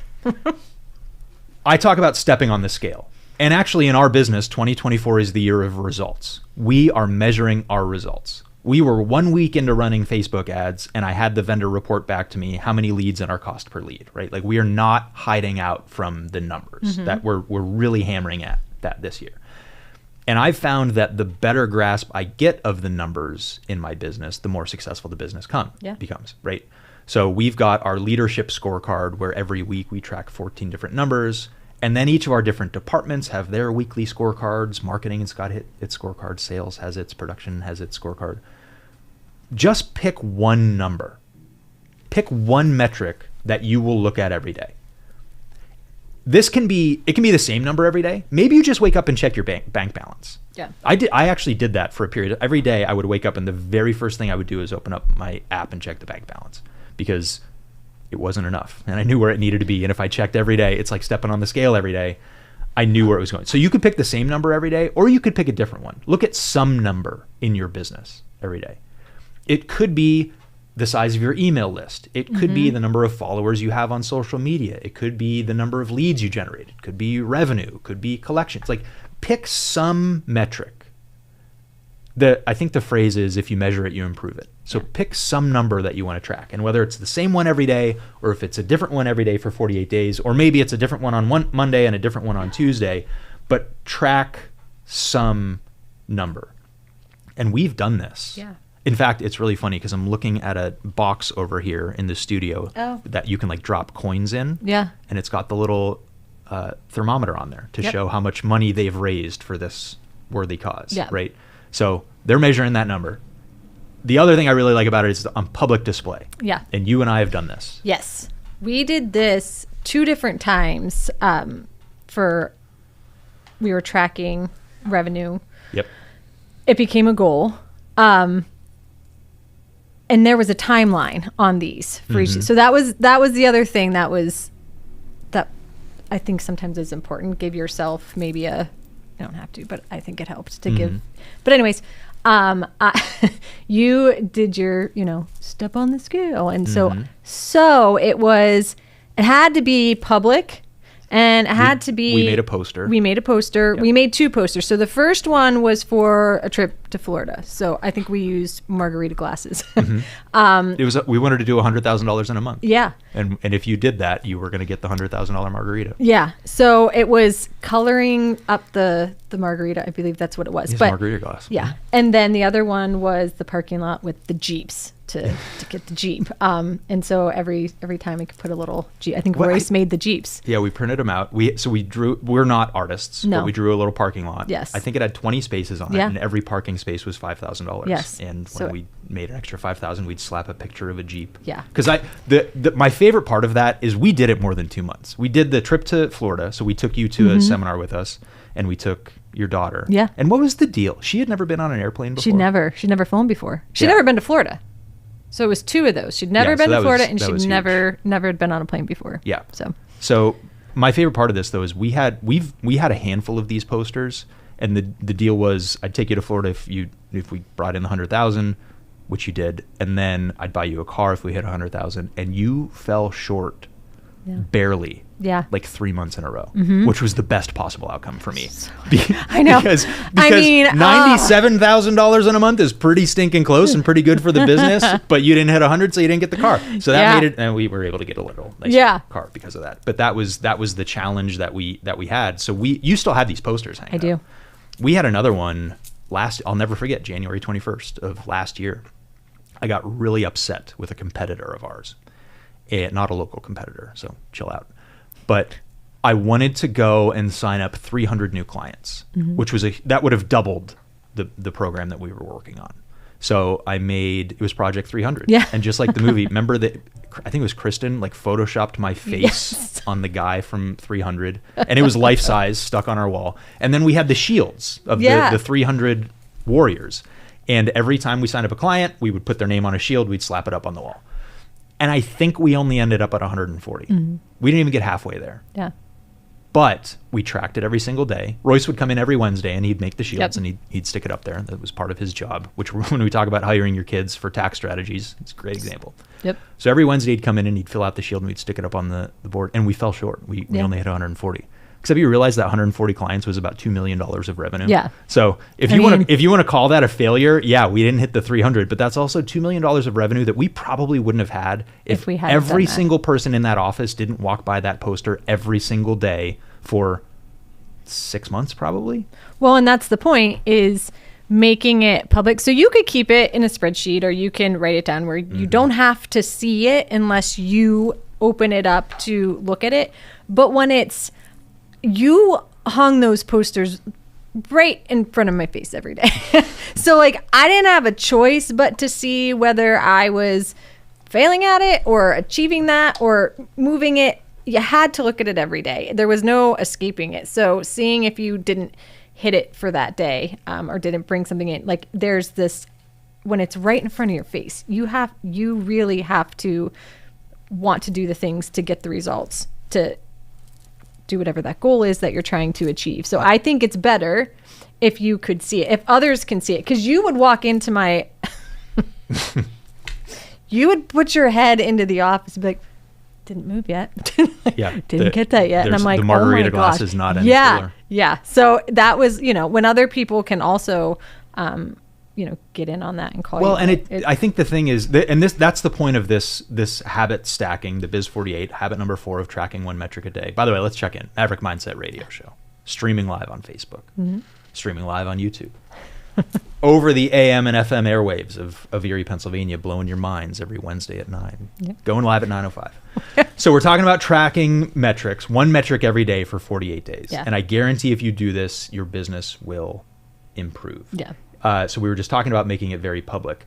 I talk about stepping on the scale. And actually in our business, 2024 is the year of results. We are measuring our results. We were 1 week into running Facebook ads, and I had the vendor report back to me how many leads and our cost per lead, right? Like, we are not hiding out from the numbers. That we're really hammering at that this year. And I've found that the better grasp I get of the numbers in my business, the more successful the business becomes, right? So we've got our leadership scorecard where every week we track 14 different numbers. And then each of our different departments have their weekly scorecards. Marketing has got its scorecard. Sales has its. Production has its scorecard. Just pick one number. Pick one metric that you will look at every day. It can be the same number every day. Maybe you just wake up and check your bank balance. Yeah. I actually did that for a period. Every day I would wake up and the very first thing I would do is open up my app and check the bank balance, because it wasn't enough. And I knew where it needed to be. And if I checked every day, it's like stepping on the scale every day. I knew where it was going. So you could pick the same number every day, or you could pick a different one. Look at some number in your business every day. It could be the size of your email list. It could be the number of followers you have on social media. It could be the number of leads you generated. It could be revenue. It could be collections. Like, pick some metric. I think the phrase is, if you measure it, you improve it. So pick some number that you want to track. And whether it's the same one every day, or if it's a different one every day for 48 days, or maybe it's a different one on Monday and a different one on Tuesday, but track some number. And we've done this. Yeah. In fact, it's really funny because I'm looking at a box over here in the studio that you can like drop coins in. Yeah. And it's got the little thermometer on there to show how much money they've raised for this worthy cause, right? So they're measuring that number. The other thing I really like about it is on public display. Yeah. And you and I have done this. Yes. We did this 2 different times we were tracking revenue. Yep. It became a goal. And there was a timeline on these for each. So that was the other thing that I think sometimes is important. Give yourself maybe you don't have to, but I think it helped to give. But anyways, you did your, step on the scale. And so it had to be public. And it had to be... We made a poster. Yep. We made 2 posters. So the first one was for a trip to Florida. So I think we used margarita glasses. We wanted to do $100,000 in a month. Yeah. And if you did that, you were going to get the $100,000 margarita. Yeah. So it was coloring up the margarita. I believe that's what it was. It's margarita glass. Yeah. And then the other one was the parking lot with the Jeeps. To get the Jeep. And so every time we could put a little Jeep. I think Royce made the Jeeps. Yeah, we printed them out. We're not artists, but we drew a little parking lot. Yes. I think it had 20 spaces on it, and every parking space was $5,000. Yes. And when we made an extra $5,000, we'd slap a picture of a Jeep. Yeah. Because my favorite part of that is we did it more than 2 months. We did the trip to Florida, so we took you to a seminar with us, and we took your daughter. Yeah. And what was the deal? She had never been on an airplane before. She'd never flown before. She'd never been to Florida. So it was 2 of those. She'd never been to Florida, and she'd never had been on a plane before. Yeah. So my favorite part of this, though, is we had a handful of these posters, and the deal was I'd take you to Florida if we brought in the 100,000, which you did, and then I'd buy you a car if we hit 100,000, and you fell short barely. Yeah. Like 3 months in a row, which was the best possible outcome for me. I know. Because $97,000 in a month is pretty stinking close and pretty good for the business, but you didn't hit 100, so you didn't get the car. So that made it, and we were able to get a little nicer car because of that. But that was the challenge that we had. So you still have these posters hanging. I do. We had another one I'll never forget, January 21st of last year. I got really upset with a competitor of ours. Not a local competitor, so chill out. But I wanted to go and sign up 300 new clients, which that would have doubled the program that we were working on. So it was Project 300. Yeah. And just like the movie, remember that I think it was Kristen photoshopped my face on the guy from 300, and it was life size stuck on our wall. And then we had the shields of the 300 warriors. And every time we signed up a client, we would put their name on a shield, we'd slap it up on the wall. And I think we only ended up at 140. We didn't even get halfway there. Yeah. But we tracked it every single day. Royce would come in every Wednesday and he'd make the shields, Yep. and he'd stick it up there. That was part of his job, which when we talk about hiring your kids for tax strategies, it's a great example. Yep. So every Wednesday he'd come in and he'd fill out the shield and we'd stick it up on the board, and we fell short. We Yeah. only hit 140. Except you realize that 140 clients was about $2 million of revenue. Yeah. So if you want to call that a failure, yeah, we didn't hit the 300, but that's also $2 million of revenue that we probably wouldn't have had if we hadn't every done that. single person in that office didn't walk by that poster every single day for 6 months, probably. Well, and that's the point, is making it public. So you could keep it in a spreadsheet, or you can write it down where you don't have to see it unless you open it up to look at it. But when you hung those posters right in front of my face every day. So like, I didn't have a choice but to see whether I was failing at it or achieving that or moving it. You had to look at it every day. There was no escaping it. So seeing if you didn't hit it for that day, or didn't bring something in, like, there's this, when it's right in front of your face, you really have to want to do the things to get the results, to do whatever that goal is that you're trying to achieve. So I think it's better if you could see it, if others can see it, because you would walk into my you would put your head into the office and be like, didn't move yet. Yeah, didn't get that yet. And I'm like, the margarita oh my glass gosh. is not any yeah fuller. yeah So that was, when other people can also get in on that and call Well, you. and I think the thing is, that's the point of this habit stacking, the Biz 48, habit number 4 of tracking 1 metric a day. By the way, let's check in. Maverick Mindset Radio Show, streaming live on Facebook, streaming live on YouTube, over the AM and FM airwaves of Erie, Pennsylvania, blowing your minds every Wednesday at 9, going live at 9:05. So we're talking about tracking metrics, 1 metric every day for 48 days. Yeah. And I guarantee if you do this, your business will improve. Yeah. So we were just talking about making it very public.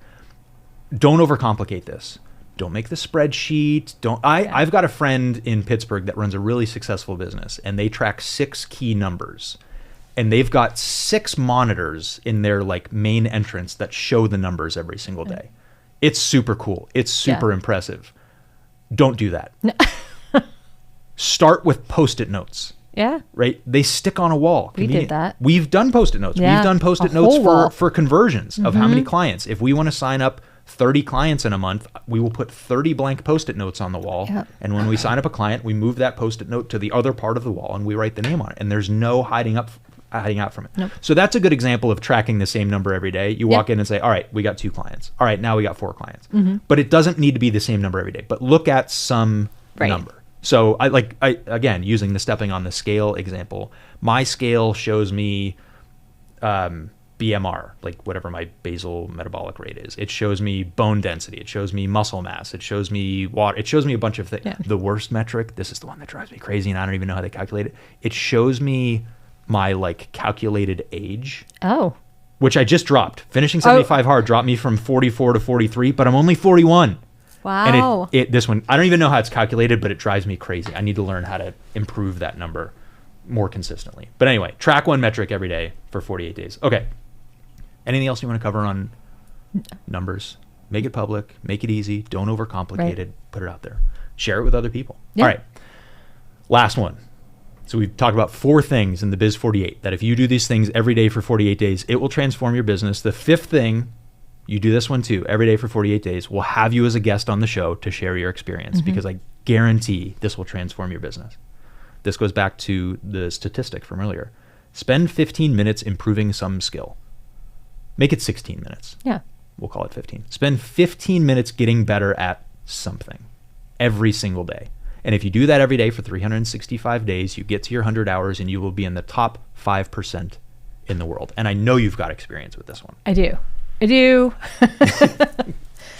Don't overcomplicate this. Don't make the spreadsheet. I've got a friend in Pittsburgh that runs a really successful business, and they track 6 key numbers, and they've got 6 monitors in their main entrance that show the numbers every single day. It's super cool. It's super impressive. Don't do that. No. Start with Post-it notes. Yeah. Right? They stick on a wall. We did that. We've done Post-it notes. Yeah. We've done Post-it A notes whole wall. for conversions of how many clients. If we want to sign up 30 clients in a month, we will put 30 blank Post-it notes on the wall. Yep. And when we sign up a client, we move that Post-it note to the other part of the wall and we write the name on it. And there's no hiding out from it. Nope. So that's a good example of tracking the same number every day. You walk in and say, all right, we got 2 clients. All right, now we got 4 clients. But it doesn't need to be the same number every day. But look at some number. So I again, using the stepping on the scale example, my scale shows me BMR, whatever my basal metabolic rate is. It shows me bone density. It shows me muscle mass. It shows me water. It shows me a bunch of things. Yeah. The worst metric, this is the one that drives me crazy and I don't even know how they calculate it. It shows me my calculated age. Oh. Which I just dropped. Finishing 75 hard dropped me from 44 to 43, but I'm only 41. Wow. And this one, I don't even know how it's calculated, but it drives me crazy. I need to learn how to improve that number more consistently. But anyway, track 1 metric every day for 48 days. Okay. Anything else you want to cover on numbers? Make it public. Make it easy. Don't overcomplicate it. Put it out there. Share it with other people. Yeah. All right. Last one. So we've talked about 4 things in the Biz 48 that if you do these things every day for 48 days, it will transform your business. The 5th thing, you do this one too, every day for 48 days, we'll have you as a guest on the show to share your experience because I guarantee this will transform your business. This goes back to the statistic from earlier. Spend 15 minutes improving some skill. Make it 16 minutes. Yeah. We'll call it 15. Spend 15 minutes getting better at something every single day. And if you do that every day for 365 days, you get to your 100 hours and you will be in the top 5% in the world. And I know you've got experience with this one. I do.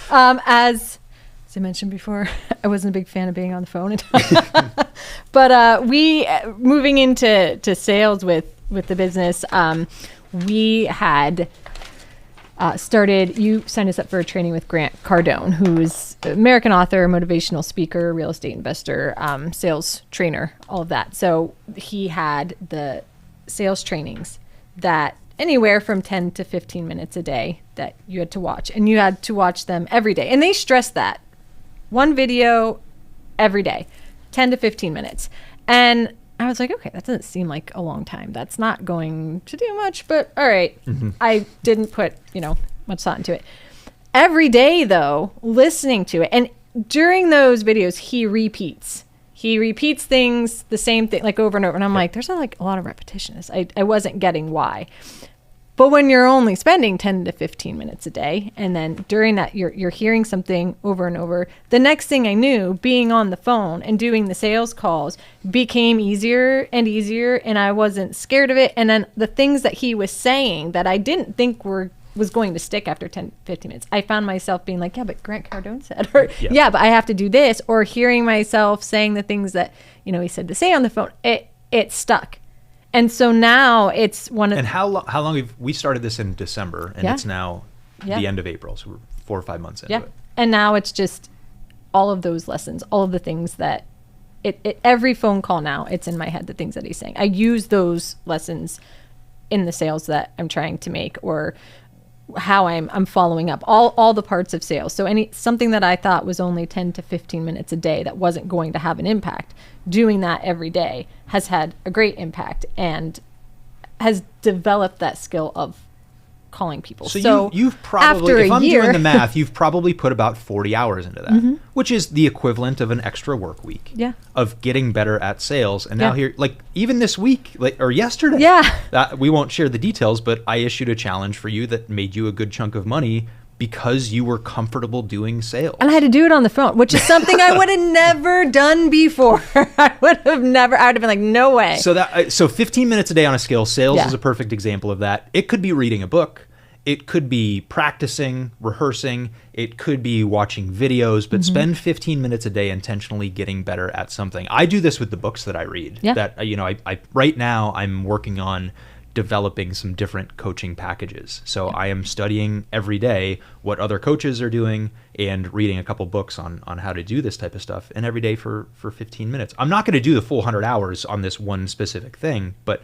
As I mentioned before, I wasn't a big fan of being on the phone. But we, moving into sales with the business, we had started, you signed us up for a training with Grant Cardone, who's an American author, motivational speaker, real estate investor, sales trainer, all of that. So he had the sales trainings that anywhere from 10 to 15 minutes a day that you had to watch, and you had to watch them every day. And they stress that 1 video every day, 10 to 15 minutes. And I was like, okay, that doesn't seem like a long time. That's not going to do much, but all right. I didn't put, much thought into it. Every day, though, listening to it, and during those videos, he repeats things, the same thing, like over and over. And I'm like, there's a lot of repetition. I wasn't getting why. But when you're only spending 10 to 15 minutes a day, and then during that you're hearing something over and over, the next thing I knew, being on the phone and doing the sales calls became easier and easier, and I wasn't scared of it. And then the things that he was saying that I didn't think was going to stick after 10, 15 minutes, I found myself being like, yeah, but Grant Cardone said, or yeah, but I have to do this, or hearing myself saying the things that, he said to say on the phone, it stuck. And so now it's one of... And how long have we started this in December, and it's now the end of April, so we're 4 or 5 months into it. And now it's just all of those lessons, all of the things that every phone call now, it's in my head, the things that he's saying. I use those lessons in the sales that I'm trying to make, or how I'm following up all the parts of sales. So something that I thought was only 10 to 15 minutes a day that wasn't going to have an impact, doing that every day has had a great impact and has developed that skill of calling people. So you've probably, if I'm doing the math, you've probably put about 40 hours into that, which is the equivalent of an extra work week of getting better at sales. And now here, like even this week, or yesterday, we won't share the details, but I issued a challenge for you that made you a good chunk of money because you were comfortable doing sales. And I had to do it on the phone, which is something I would have never done before. I would have been like, no way. So 15 minutes a day on a skill, sales is a perfect example of that. It could be reading a book. It could be practicing, rehearsing. It could be watching videos, but spend 15 minutes a day intentionally getting better at something. I do this with the books that I read. That I right now I'm working on developing some different coaching packages. So I am studying every day what other coaches are doing and reading a couple books on how to do this type of stuff, and every day for 15 minutes. I'm not going to do the full 100 hours on this one specific thing, but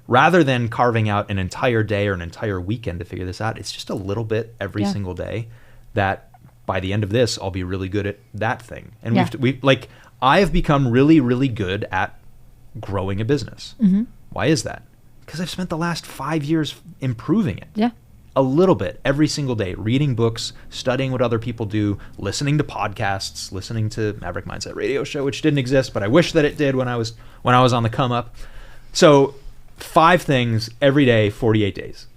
rather than carving out an entire day or an entire weekend to figure this out, it's just a little bit every single day that by the end of this, I'll be really good at that thing. And I have become really, really good at growing a business. Why is that? Because I've spent the last 5 years improving it. A little bit every single day, reading books, studying what other people do, listening to podcasts, listening to Maverick Mindset Radio Show, which didn't exist, but I wish that it did when I was on the come up. So 5 things every day, 48 days.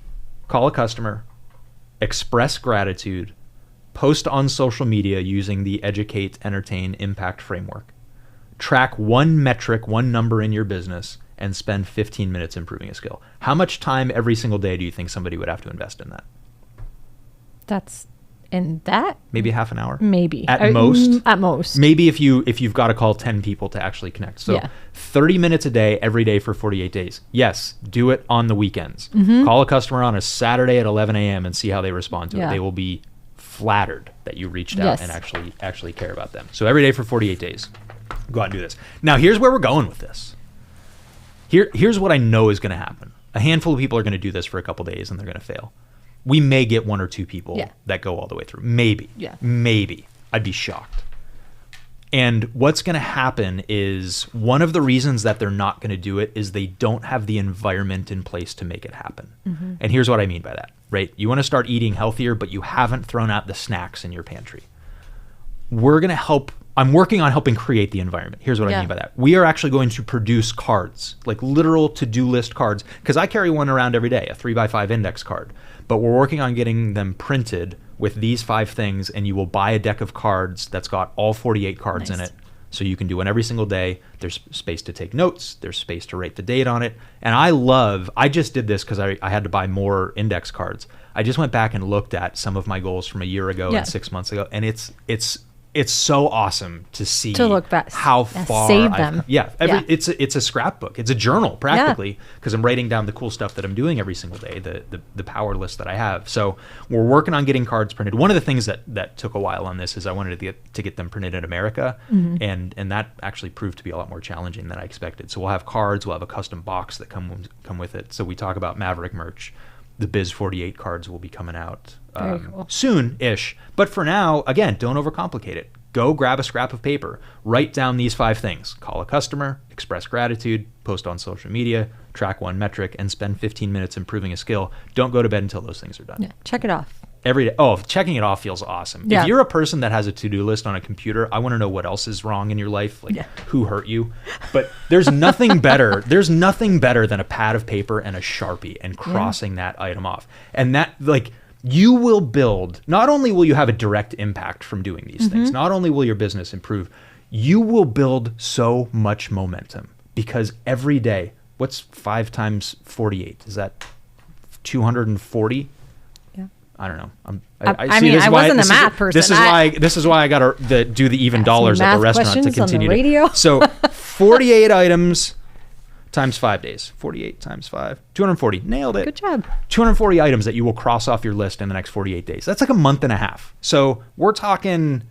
Call a customer, express gratitude, post on social media using the Educate, Entertain, Impact framework, track one metric, one number in your business, and spend 15 minutes improving a skill. How much time every single day do you think somebody would have to invest in that? Maybe half an hour? Maybe. At most? At most. Maybe if you've got to call 10 people to actually connect. So 30 minutes a day, every day for 48 days. Yes, do it on the weekends. Call a customer on a Saturday at 11 a.m. and see how they respond to it. They will be flattered that you reached out and actually care about them. So every day for 48 days. Go out and do this. Now, here's where we're going with this. Here's what I know is going to happen. A handful of people are going to do this for a couple days and they're going to fail. We may get 1 or 2 people that go all the way through. Maybe. Maybe. I'd be shocked. And what's going to happen is one of the reasons that they're not going to do it is they don't have the environment in place to make it happen. And here's what I mean by that, right? You want to start eating healthier, but you haven't thrown out the snacks in your pantry. I'm working on helping create the environment. Here's what I mean by that. We are actually going to produce cards, like literal to-do list cards, because I carry one around every day, a 3x5 index card. But we're working on getting them printed with these 5 things, and you will buy a deck of cards that's got all 48 cards in it. So you can do one every single day. There's space to take notes. There's space to write the date on it. And I just did this because I had to buy more index cards. I just went back and looked at some of my goals from a year ago and 6 months ago, and it's so awesome to see look back, how far save them. It's a scrapbook. It's a journal practically, because I'm writing down the cool stuff that I'm doing every single day, the power list that I have. So we're working on getting cards printed. One of the things that took a while on this is I wanted to get them printed in America, and that actually proved to be a lot more challenging than I expected. So we'll have cards, we'll have a custom box that come with it. So we talk about Maverick merch. The Biz 48 cards will be coming out Very cool. soon-ish. But for now, again, don't overcomplicate it. Go grab a scrap of paper, write down these 5 things: call a customer, express gratitude, post on social media, track one metric, and spend 15 minutes improving a skill. Don't go to bed until those things are done. Yeah. Check it off. Every day. Oh, checking it off feels awesome. Yeah. If you're a person that has a to-do list on a computer, I want to know what else is wrong in your life, like who hurt you. But there's nothing better. There's nothing better than a pad of paper and a Sharpie and crossing that item off. And that, like, you will build, not only will you have a direct impact from doing these things, not only will your business improve, you will build so much momentum, because every day, what's 5 times 48? Is that 240? I don't know. I mean, I wasn't a math person. This is why I got to do the even dollars at the restaurant to continue. On the radio. So 48 items times 5 days. 48 times 5. 240. Nailed it. Good job. 240 items that you will cross off your list in the next 48 days. That's like a month and a half. So we're talking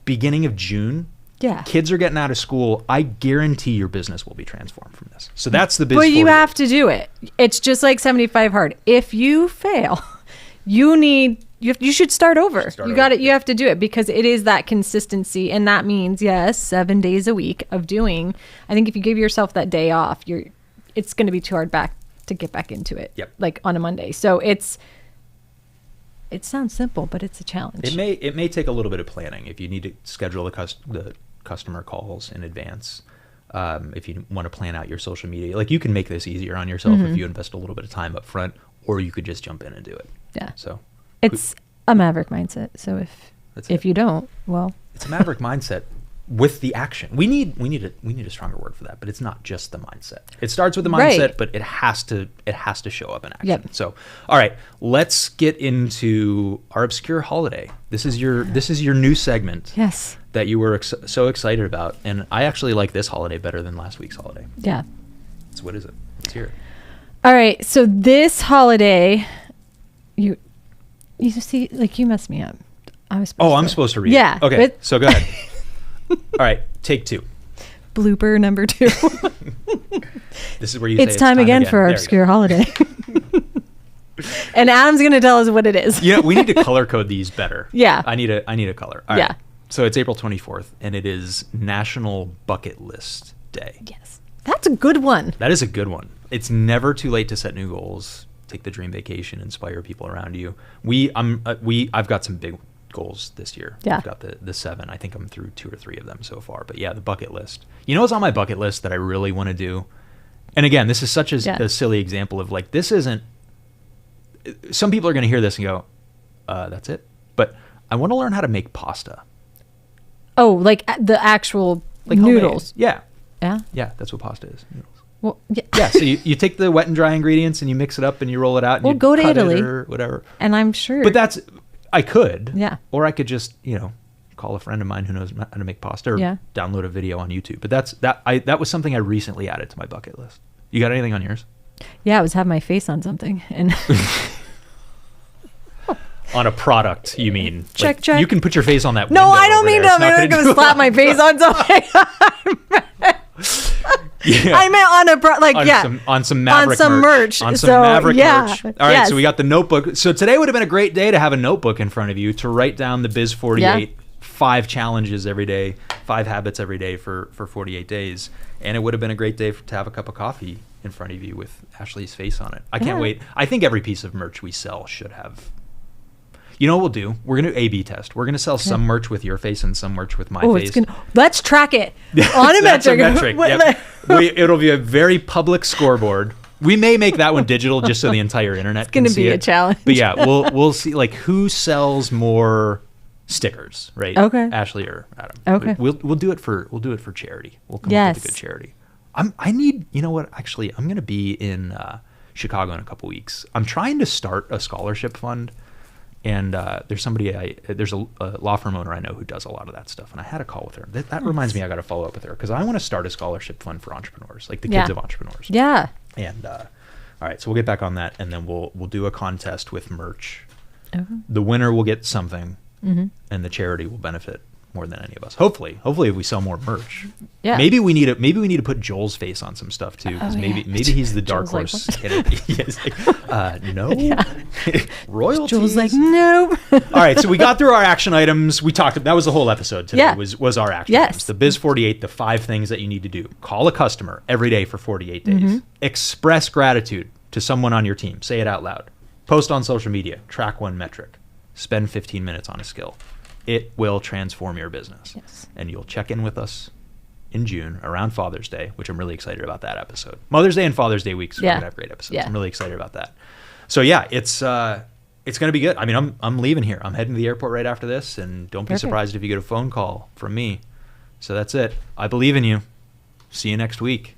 beginning of June. Yeah. Kids are getting out of school. I guarantee your business will be transformed from this. So that's the business. But you have to do it. It's just like 75 hard. If you fail, you should start over. You have to do it, because it is that consistency, and that means 7 days a week of doing. I think if you give yourself that day off, it's going to be too hard to get back into it. Yep. Like on a Monday. So it sounds simple, but it's a challenge. It may take a little bit of planning if you need to schedule the customer calls in advance. If you want to plan out your social media, like, you can make this easier on yourself if you invest a little bit of time up front, or you could just jump in and do it. Yeah. So it's a maverick mindset. So if you don't, well, it's a maverick mindset with the action. We need a stronger word for that, but it's not just the mindset. It starts with the mindset, but it has to show up in action. Yep. So, all right, let's get into our obscure holiday. This is your new segment. Yes. That you were so excited about, and I actually like this holiday better than last week's holiday. Yeah. So what is it? Let's hear it. All right. So this holiday, you see, like, you messed me up. I'm supposed to read. Yeah. It. Okay. So go ahead. All right. Take 2. Blooper number 2. This is where you it's say time again for our obscure holiday. And Adam's going to tell us what it is. Yeah, we need to color code these better. Yeah. I need a color. All right. So it's April 24th, and it is National Bucket List Day. Yes. That's a good one. That is a good one. It's never too late to set new goals, take the dream vacation, inspire people around you. I've got some big goals this year. Yeah. I've got the 7. I think I'm through 2 or 3 of them so far. But yeah, the bucket list. You know what's on my bucket list that I really want to do? And again, this is such a silly example of, like, this isn't. Some people are going to hear this and go, that's it. But I want to learn how to make pasta. Oh, like the actual noodles. Homemade. Yeah. Yeah. Yeah, that's what pasta is. Noodles. Well, yeah. Yeah, so you take the wet and dry ingredients and you mix it up and you roll it out. And well, you go to cut Italy it or whatever. And I'm sure. But I could. Yeah. Or I could just, call a friend of mine who knows how to make pasta, or download a video on YouTube. But that was something I recently added to my bucket list. You got anything on yours? Yeah, it was have my face on something. And on a product, you mean? Check. You can put your face on that. No, window I don't mean there. to. I'm going to slap my face on something. I meant on some Maverick merch. On some Maverick merch. All right, yes. so we got the notebook. So today would have been a great day to have a notebook in front of you to write down the Biz 48, 5 challenges every day, 5 habits every day for 48 days. And it would have been a great day to have a cup of coffee in front of you with Ashley's face on it. I can't wait. I think every piece of merch we sell should have. You know what we'll do? We're going to A/B test. We're going to sell some merch with your face and some merch with my face. Let's track it on a That's metric. A metric. Yep. It'll be a very public scoreboard. We may make that one digital just so the entire internet can see it. It's going to be a challenge. But yeah, we'll see, like, who sells more stickers, right? Okay. Ashley or Adam. Okay. We'll do it for charity. We'll come up with a good charity. You know what? Actually, I'm going to be in Chicago in a couple weeks. I'm trying to start a scholarship fund. And there's a law firm owner I know who does a lot of that stuff. And I had a call with her. That reminds me I got to follow up with her, because I want to start a scholarship fund for entrepreneurs, like the kids of entrepreneurs. Yeah. And all right, so we'll get back on that, and then we'll do a contest with merch. Okay. The winner will get something, and the charity will benefit more than any of us. Hopefully if we sell more merch. Yeah. Maybe we need to put Joel's face on some stuff too, because maybe he's the dark Joel's horse. like, No. Yeah. Royalties. Joel's like, no. All right, so we got through our action items. We talked. That was the whole episode today. Yeah. Was our action Yes. items. The Biz 48, the 5 things that you need to do. Call a customer every day for 48 days. Mm-hmm. Express gratitude to someone on your team. Say it out loud. Post on social media. Track one metric. Spend 15 minutes on a skill. It will transform your business. Yes. And you'll check in with us in June around Father's Day, which I'm really excited about that episode. Mother's Day and Father's Day weeks are going to have great episodes. Yeah. I'm really excited about that. So yeah, it's going to be good. I mean, I'm leaving here. I'm heading to the airport right after this, and don't be surprised if you get a phone call from me. So that's it. I believe in you. See you next week.